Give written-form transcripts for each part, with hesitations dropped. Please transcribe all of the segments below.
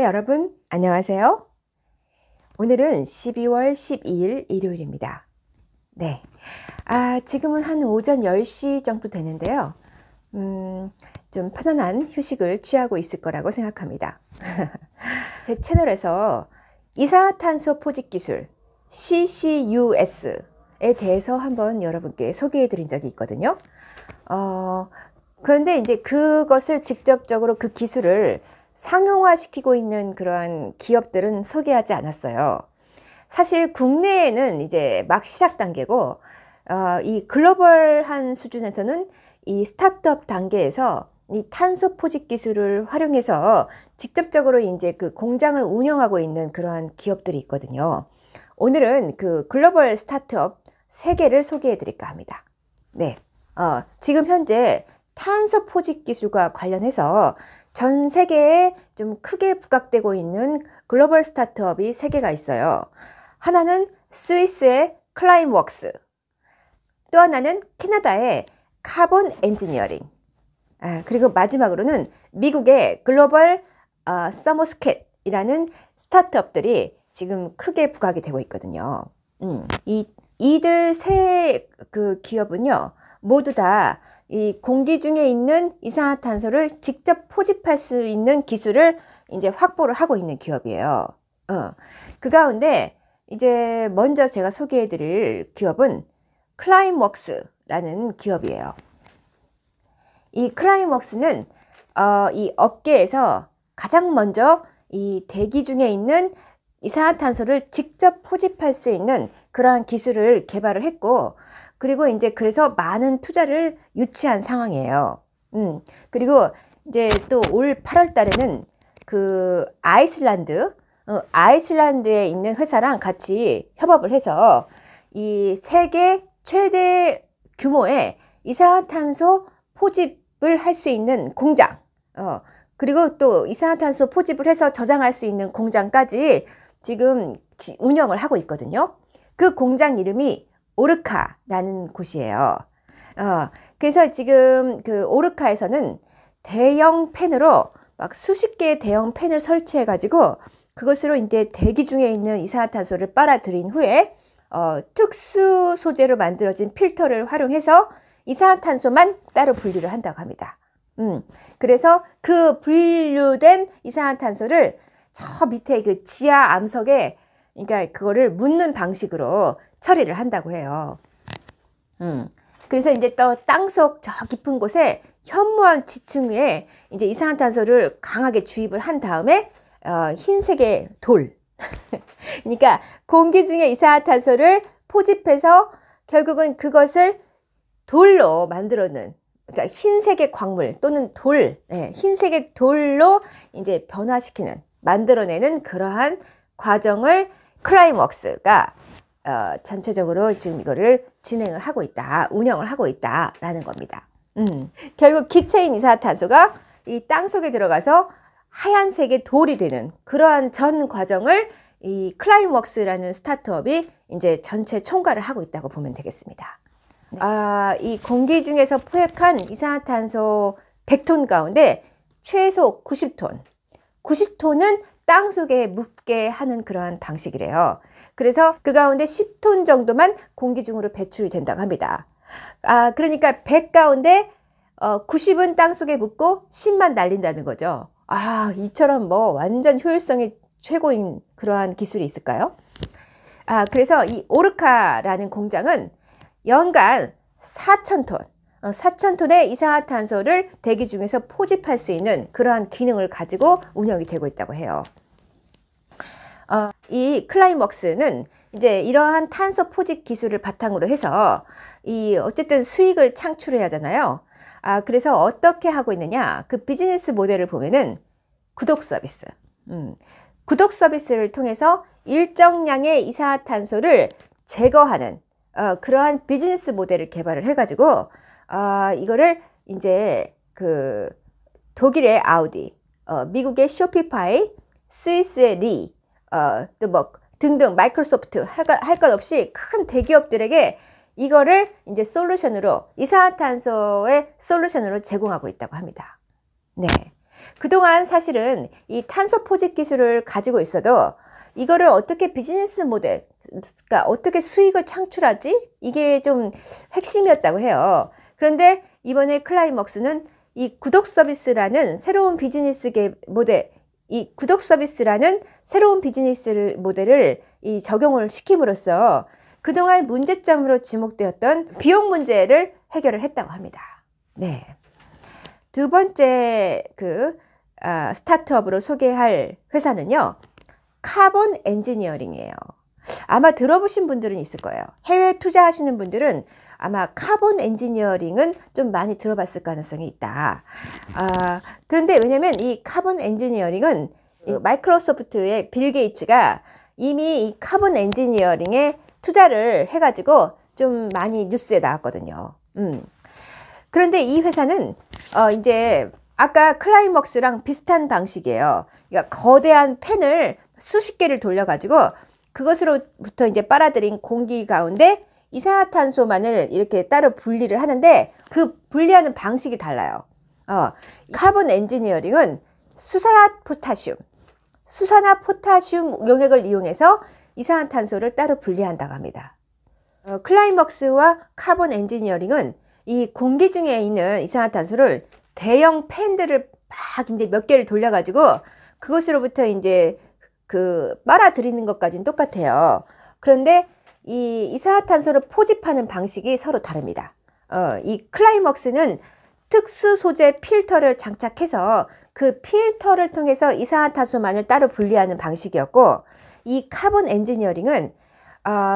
여러분, 안녕하세요. 오늘은 12월 12일 일요일입니다. 네. 지금은 한 오전 10시 정도 되는데요. 좀 편안한 휴식을 취하고 있을 거라고 생각합니다. 제 채널에서 이산화탄소 포집 기술 CCUS에 대해서 한번 여러분께 소개해 드린 적이 있거든요. 그런데 이제 그것을 직접적으로 그 기술을 상용화시키고 있는 그러한 기업들은 소개하지 않았어요. 사실 국내에는 이제 막 시작 단계고, 이 글로벌한 수준에서는 이 스타트업 단계에서 이 탄소 포집 기술을 활용해서 직접적으로 이제 그 공장을 운영하고 있는 그러한 기업들이 있거든요. 오늘은 그 글로벌 스타트업 3개를 소개해 드릴까 합니다. 네. 지금 현재 탄소 포집 기술과 관련해서 전 세계에 좀 크게 부각되고 있는 글로벌 스타트업이 3개가 있어요. 하나는 스위스의 클라임웍스, 또 하나는 캐나다의 카본 엔지니어링, 그리고 마지막으로는 미국의 글로벌 서머스캣이라는 스타트업들이 지금 크게 부각이 되고 있거든요. 이들 세 그 기업은요, 모두 다 이 공기 중에 있는 이산화탄소를 직접 포집할 수 있는 기술을 이제 확보를 하고 있는 기업이에요. 그 가운데 이제 먼저 제가 소개해 드릴 기업은 클라임웍스라는 기업이에요. 이 클라임웍스는 이 업계에서 가장 먼저 이 대기 중에 있는 이산화탄소를 직접 포집할 수 있는 그러한 기술을 개발을 했고, 그리고 이제 그래서 많은 투자를 유치한 상황이에요. 그리고 이제 또 올 8월 달에는 그 아이슬란드에 있는 회사랑 같이 협업을 해서 이 세계 최대 규모의 이산화탄소 포집을 할 수 있는 공장, 그리고 또 이산화탄소 포집을 해서 저장할 수 있는 공장까지 지금 운영을 하고 있거든요. 그 공장 이름이 오르카라는 곳이에요. 그래서 지금 그 오르카에서는 대형 팬으로 막 수십 개의 대형 팬을 설치해 가지고 그것으로 이제 대기 중에 있는 이산화탄소를 빨아들인 후에 특수 소재로 만들어진 필터를 활용해서 이산화탄소만 따로 분류를 한다고 합니다. 그래서 그 분류된 이산화탄소를 저 밑에 그 지하 암석에, 그러니까 그거를 묻는 방식으로 처리를 한다고 해요. 그래서 이제 또 땅속 저 깊은 곳에 현무암 지층에 이제 이산화탄소를 강하게 주입을 한 다음에 흰색의 돌, 그러니까 공기 중에 이산화탄소를 포집해서 결국은 그것을 돌로 만들어낸, 그러니까 흰색의 광물 또는 돌, 흰색의 돌로 이제 변화시키는, 만들어내는 그러한 과정을 클라임웍스가 전체적으로 지금 이거를 진행을 하고 있다, 운영을 하고 있다라는 겁니다. 결국 기체인 이산화탄소가 이 땅속에 들어가서 하얀색의 돌이 되는 그러한 전 과정을 이 클라임웍스라는 스타트업이 이제 전체 총괄을 하고 있다고 보면 되겠습니다. 이 공기 중에서 포획한 이산화탄소 100톤 가운데 최소 90톤, 90톤은 땅속에 묻게 하는 그러한 방식이래요. 그래서 그 가운데 10톤 정도만 공기 중으로 배출이 된다고 합니다. 그러니까 100 가운데 90은 땅속에 묻고 10만 날린다는 거죠. 이처럼 뭐 완전 효율성이 최고인 그러한 기술이 있을까요? 그래서 이 오르카라는 공장은 연간 4,000톤, 4,000톤의 이산화탄소를 대기 중에서 포집할 수 있는 그러한 기능을 가지고 운영이 되고 있다고 해요. 이 클라임웍스는 이제 이러한 탄소 포집 기술을 바탕으로 해서 어쨌든 수익을 창출해야 하잖아요. 그래서 어떻게 하고 있느냐, 그 비즈니스 모델을 보면은 구독 서비스, 구독 서비스를 통해서 일정량의 이산화탄소를 제거하는 그러한 비즈니스 모델을 개발을 해가지고 이거를 이제 그 독일의 아우디, 미국의 쇼피파이, 스위스의 리, 또 뭐 등등 마이크로소프트 할 것 없이 큰 대기업들에게 이거를 이제 솔루션으로, 이산화탄소의 솔루션으로 제공하고 있다고 합니다. 네. 그동안 사실은 이 탄소 포집 기술을 가지고 있어도 이거를 어떻게 비즈니스 모델, 그러니까 어떻게 수익을 창출하지? 이게 좀 핵심이었다고 해요. 그런데 이번에 클라이먹스는 이 구독 서비스라는 새로운 비즈니스 모델, 이 구독 서비스라는 새로운 비즈니스 모델을 적용을 시킴으로써 그동안 문제점으로 지목되었던 비용 문제를 해결을 했다고 합니다. 네. 두 번째 스타트업으로 소개할 회사는요, 카본 엔지니어링이에요. 아마 들어보신 분들은 있을 거예요. 해외 투자하시는 분들은 아마 카본 엔지니어링은 좀 많이 들어봤을 가능성이 있다. 그런데 왜냐면 이 카본 엔지니어링은 마이크로소프트의 빌 게이츠가 이미 이 카본 엔지니어링에 투자를 해가지고 좀 많이 뉴스에 나왔거든요. 그런데 이 회사는 이제 아까 클라이먹스랑 비슷한 방식이에요. 그러니까 거대한 팬을 수십 개를 돌려가지고 그것으로부터 이제 빨아들인 공기 가운데 이산화탄소만을 이렇게 따로 분리를 하는데 그 분리하는 방식이 달라요. 카본 엔지니어링은 수산화 포타슘 용액을 이용해서 이산화탄소를 따로 분리한다고 합니다. 클라이먹스와 카본 엔지니어링은 이 공기 중에 있는 이산화탄소를 대형 팬들을 막 이제 몇 개를 돌려가지고 그것으로부터 이제 빨아들이는 것까지는 똑같아요. 그런데 이 이산화탄소를 포집하는 방식이 서로 다릅니다. 이 클라이먹스는 특수 소재 필터를 장착해서 그 필터를 통해서 이산화탄소만을 따로 분리하는 방식이었고, 이 카본 엔지니어링은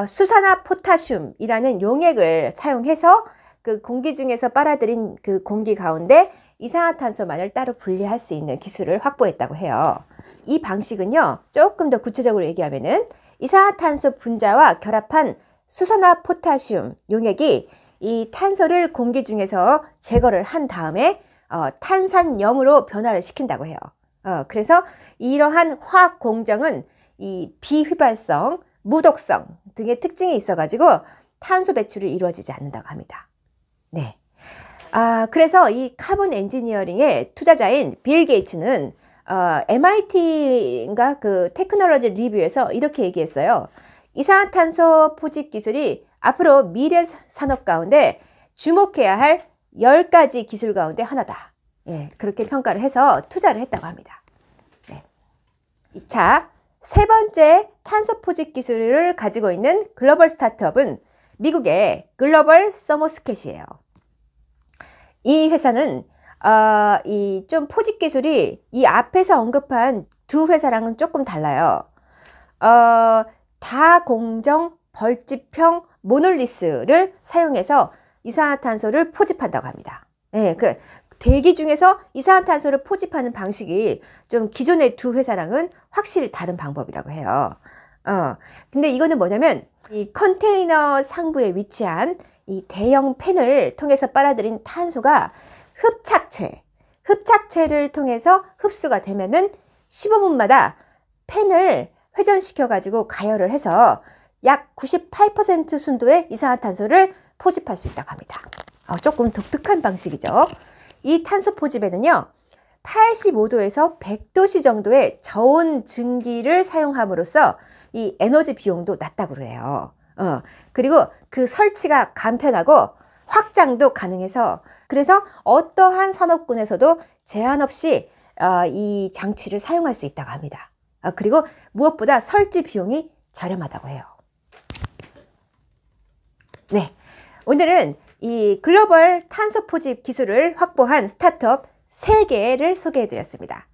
수산화 포타슘이라는 용액을 사용해서 그 공기 중에서 빨아들인 그 공기 가운데 이산화탄소만을 따로 분리할 수 있는 기술을 확보했다고 해요. 이 방식은요, 조금 더 구체적으로 얘기하면은 이산화탄소 분자와 결합한 수산화 포타슘 용액이 이 탄소를 공기 중에서 제거를 한 다음에 탄산염으로 변화를 시킨다고 해요. 그래서 이러한 화학 공정은 이 비휘발성, 무독성 등의 특징이 있어가지고 탄소 배출이 이루어지지 않는다고 합니다. 네. 그래서 이 카본 엔지니어링의 투자자인 빌 게이츠는 MIT인가 테크놀로지 리뷰에서 이렇게 얘기했어요. 이산화탄소 포집 기술이 앞으로 미래 산업 가운데 주목해야 할 10가지 기술 가운데 하나다. 예, 그렇게 평가를 해서 투자를 했다고 합니다. 네. 자, 세 번째 탄소 포집 기술을 가지고 있는 글로벌 스타트업은 미국의 글로벌 서머스켓이에요. 이 회사는 이 좀 포집 기술이 이 앞에서 언급한 두 회사랑은 조금 달라요. 다공정 벌집형 모놀리스를 사용해서 이산화탄소를 포집한다고 합니다. 예, 대기 중에서 이산화탄소를 포집하는 방식이 좀 기존의 두 회사랑은 확실히 다른 방법이라고 해요. 근데 이거는 뭐냐면 이 컨테이너 상부에 위치한 이 대형 팬을 통해서 빨아들인 탄소가 흡착체를 통해서 흡수가 되면은 15분마다 팬을 회전시켜 가지고 가열을 해서 약 98% 순도의 이산화탄소를 포집할 수 있다고 합니다. 조금 독특한 방식이죠. 이 탄소 포집에는요, 85도에서 100도씨 정도의 저온 증기를 사용함으로써 이 에너지 비용도 낮다고 그래요. 그리고 그 설치가 간편하고 확장도 가능해서 그래서 어떠한 산업군에서도 제한 없이 이 장치를 사용할 수 있다고 합니다. 그리고 무엇보다 설치 비용이 저렴하다고 해요. 네, 오늘은 이 글로벌 탄소 포집 기술을 확보한 스타트업 3개를 소개해 드렸습니다.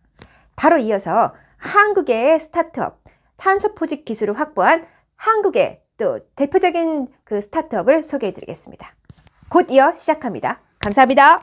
바로 이어서 한국의 스타트업 탄소 포집 기술을 확보한 한국의 또 대표적인 스타트업을 소개해 드리겠습니다. 곧 이어 시작합니다. 감사합니다.